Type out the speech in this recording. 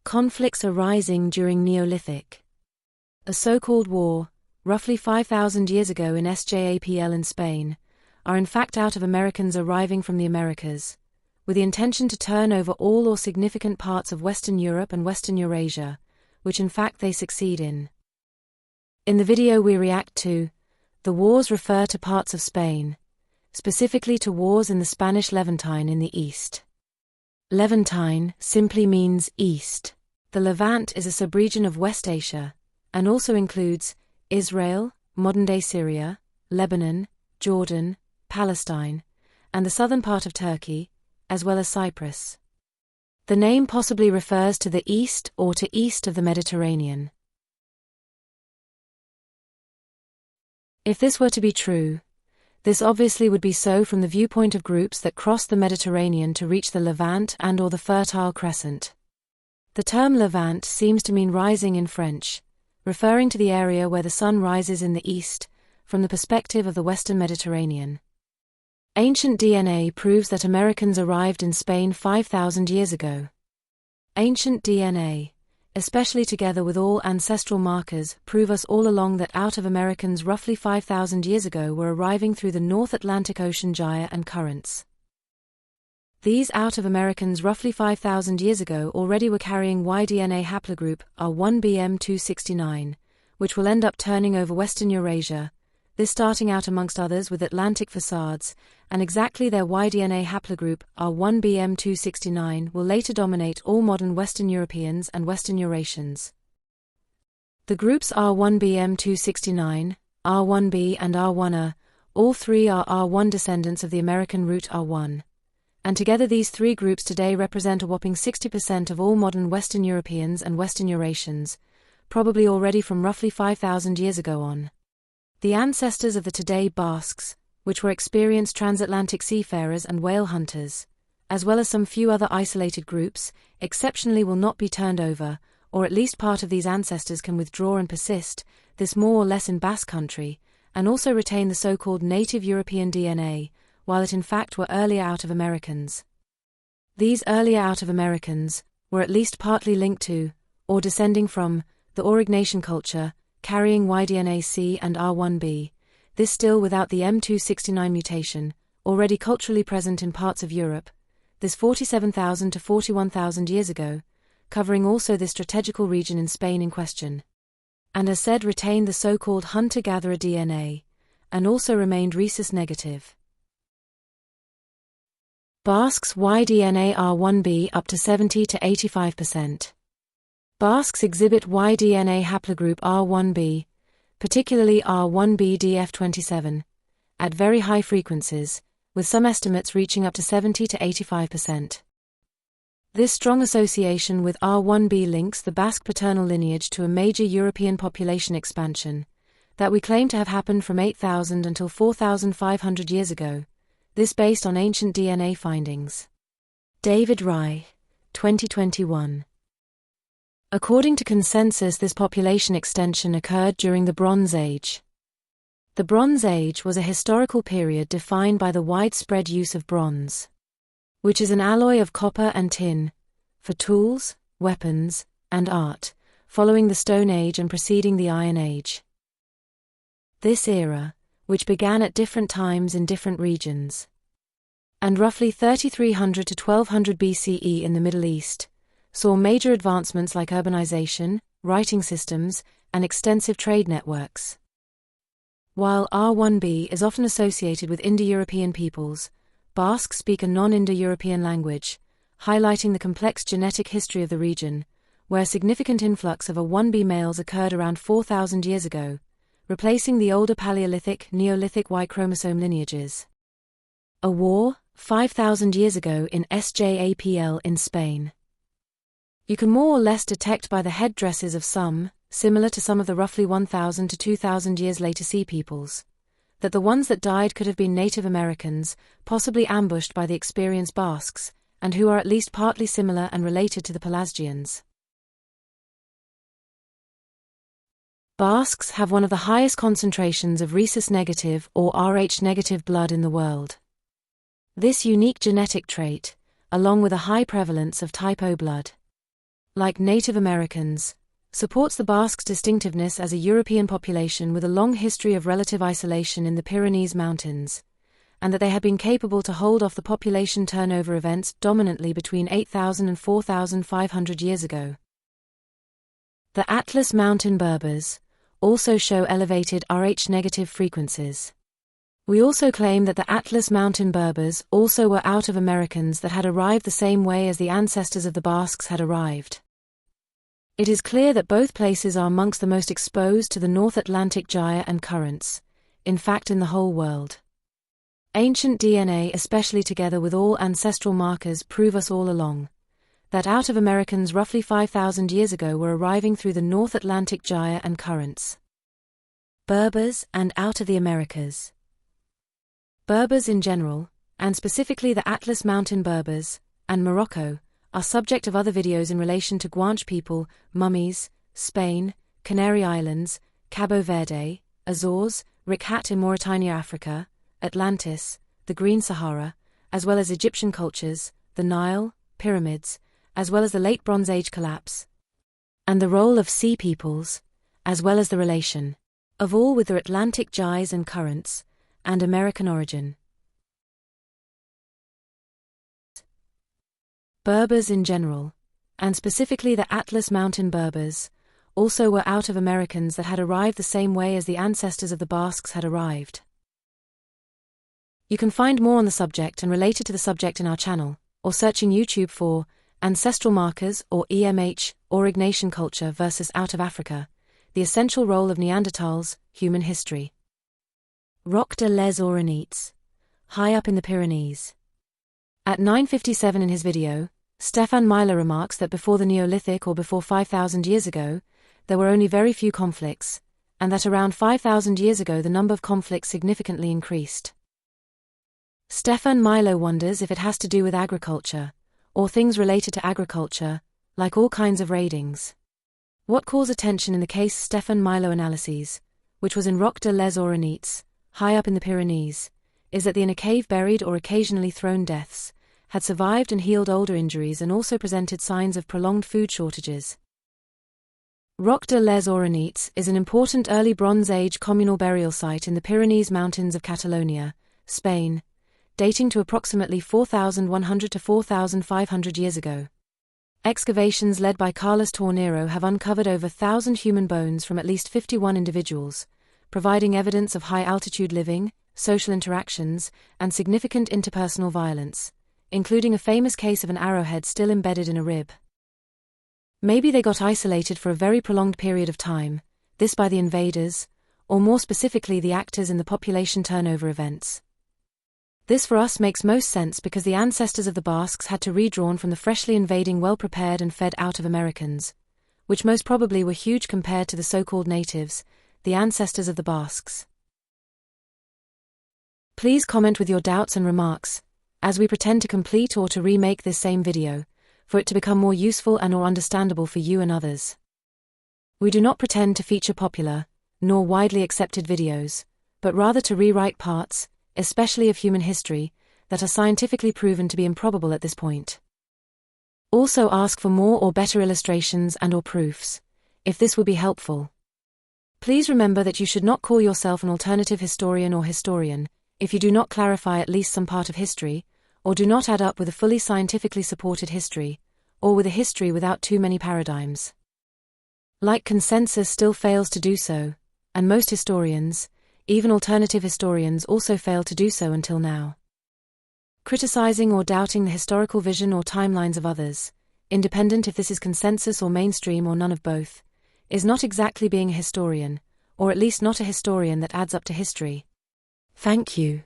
Conflicts arising during Neolithic. A so-called war, roughly 5,000 years ago in S.J.A.P.L in Spain, are in fact out of Americans arriving from the Americas, with the intention to turn over all or significant parts of Western Europe and Western Eurasia, which in fact they succeed in. In the video we react to, the wars refer to parts of Spain, specifically to wars in the Spanish Levantine in the east. Levantine simply means east. The Levant is a subregion of West Asia, and also includes Israel, modern-day Syria, Lebanon, Jordan, Palestine, and the southern part of Turkey, as well as Cyprus. The name possibly refers to the east or to east of the Mediterranean. If this were to be true, this obviously would be so from the viewpoint of groups that crossed the Mediterranean to reach the Levant and/or the Fertile Crescent. The term Levant seems to mean rising in French, referring to the area where the sun rises in the east, from the perspective of the Western Mediterranean. Ancient DNA proves that Americans arrived in Spain 5,000 years ago. Ancient DNA, especially together with all ancestral markers, prove us all along that out of Americans roughly 5,000 years ago were arriving through the North Atlantic Ocean gyre and currents. These out of Americans roughly 5,000 years ago already were carrying Y-DNA haplogroup R1bm269, which will end up turning over Western Eurasia, this starting out amongst others with Atlantic facades, and exactly their Y-DNA haplogroup R1bm269 will later dominate all modern Western Europeans and Western Eurasians. The groups R1bm269, R1b and R1a, all three are R1 descendants of the American root R1. And together these three groups today represent a whopping 60% of all modern Western Europeans and Western Eurasians, probably already from roughly 5,000 years ago on. The ancestors of the today Basques, which were experienced transatlantic seafarers and whale hunters, as well as some few other isolated groups, exceptionally will not be turned over, or at least part of these ancestors can withdraw and persist, this more or less in Basque country, and also retain the so-called native European DNA, while it in fact were earlier out of Americans. These earlier out of Americans were at least partly linked to, or descending from, the Aurignacian culture, carrying Y-DNA C and R1b, this still without the M269 mutation, already culturally present in parts of Europe, this 47,000 to 41,000 years ago, covering also this strategical region in Spain in question. And as said retained the so-called hunter-gatherer DNA, and also remained rhesus negative. Basques Y-DNA R1b up to 70 to 85%. Basques exhibit Y-DNA haplogroup R1b, particularly R1b-DF27, at very high frequencies, with some estimates reaching up to 70 to 85%. This strong association with R1b links the Basque paternal lineage to a major European population expansion, that we claim to have happened from 8,000 until 4,500 years ago, this based on ancient DNA findings. David Rye, 2021. According to consensus, this population extension occurred during the Bronze Age. The Bronze Age was a historical period defined by the widespread use of bronze, which is an alloy of copper and tin, for tools, weapons, and art, following the Stone Age and preceding the Iron Age. This era, which began at different times in different regions, and roughly 3300 to 1200 BCE in the Middle East, saw major advancements like urbanization, writing systems, and extensive trade networks. While R1b is often associated with Indo-European peoples, Basques speak a non-Indo-European language, highlighting the complex genetic history of the region, where a significant influx of A1b males occurred around 4,000 years ago, replacing the older Paleolithic, Neolithic Y chromosome lineages. A war, 5,000 years ago in S.J.A.P.L in Spain. You can more or less detect by the headdresses of some, similar to some of the roughly 1,000 to 2,000 years later Sea peoples, that the ones that died could have been Native Americans, possibly ambushed by the experienced Basques, and who are at least partly similar and related to the Pelasgians. Basques have one of the highest concentrations of rhesus-negative or Rh-negative blood in the world. This unique genetic trait, along with a high prevalence of type O blood, like Native Americans, supports the Basques' distinctiveness as a European population with a long history of relative isolation in the Pyrenees Mountains, and that they had been capable to hold off the population turnover events dominantly between 8,000 and 4,500 years ago. The Atlas Mountain Berbers also show elevated Rh-negative frequencies. We also claim that the Atlas Mountain Berbers also were out of Americans that had arrived the same way as the ancestors of the Basques had arrived. It is clear that both places are amongst the most exposed to the North Atlantic gyre and currents, in fact in the whole world. Ancient DNA, especially together with all ancestral markers, prove us all along that out of Americans roughly 5,000 years ago were arriving through the North Atlantic gyre and currents. Berbers and out of the Americas. Berbers in general, and specifically the Atlas Mountain Berbers, and Morocco, are subject of other videos in relation to Guanche people, mummies, Spain, Canary Islands, Cabo Verde, Azores, Rikhat in Mauritania, Africa, Atlantis, the Green Sahara, as well as Egyptian cultures, the Nile, pyramids, as well as the Late Bronze Age collapse, and the role of sea peoples, as well as the relation of all with their Atlantic gyres and currents, and American origin. Berbers in general, and specifically the Atlas Mountain Berbers, also were out of Americans that had arrived the same way as the ancestors of the Basques had arrived. You can find more on the subject and related to the subject in our channel, or searching YouTube for Ancestral Markers or EMH, Aurignacian Culture versus Out of Africa, the Essential Role of Neanderthals, Human History. Roc de les Leoronitz, high up in the Pyrenees. At 9:57 in his video, Stefan Milo remarks that before the Neolithic or before 5,000 years ago, there were only very few conflicts, and that around 5,000 years ago the number of conflicts significantly increased. Stefan Milo wonders if it has to do with agriculture, or things related to agriculture, like all kinds of raidings. What calls attention in the case Stefan Milo analyses, which was in Roc de les Leoronitz, high up in the Pyrenees, is that the in a cave buried or occasionally thrown deaths had survived and healed older injuries and also presented signs of prolonged food shortages. Roc de les Leoronitz is an important early Bronze Age communal burial site in the Pyrenees Mountains of Catalonia, Spain, dating to approximately 4,100 to 4,500 years ago. Excavations led by Carlos Tornero have uncovered over 1,000 human bones from at least 51 individuals, providing evidence of high-altitude living, social interactions, and significant interpersonal violence, including a famous case of an arrowhead still embedded in a rib. Maybe they got isolated for a very prolonged period of time, this by the invaders, or more specifically the actors in the population turnover events. This for us makes most sense because the ancestors of the Basques had to redrawn from the freshly invading well-prepared and fed out of Americans, which most probably were huge compared to the so-called natives, the ancestors of the Basques. Please comment with your doubts and remarks, as we pretend to complete or to remake this same video, for it to become more useful and or understandable for you and others. We do not pretend to feature popular, nor widely accepted videos, but rather to rewrite parts, especially of human history, that are scientifically proven to be improbable at this point. Also ask for more or better illustrations and or proofs, if this would be helpful. Please remember that you should not call yourself an alternative historian or historian, if you do not clarify at least some part of history, or do not add up with a fully scientifically supported history, or with a history without too many paradigms. Like consensus still fails to do so, and most historians, even alternative historians, also fail to do so until now. Criticizing or doubting the historical vision or timelines of others, independent if this is consensus or mainstream or none of both, is not exactly being a historian, or at least not a historian that adds up to history. Thank you.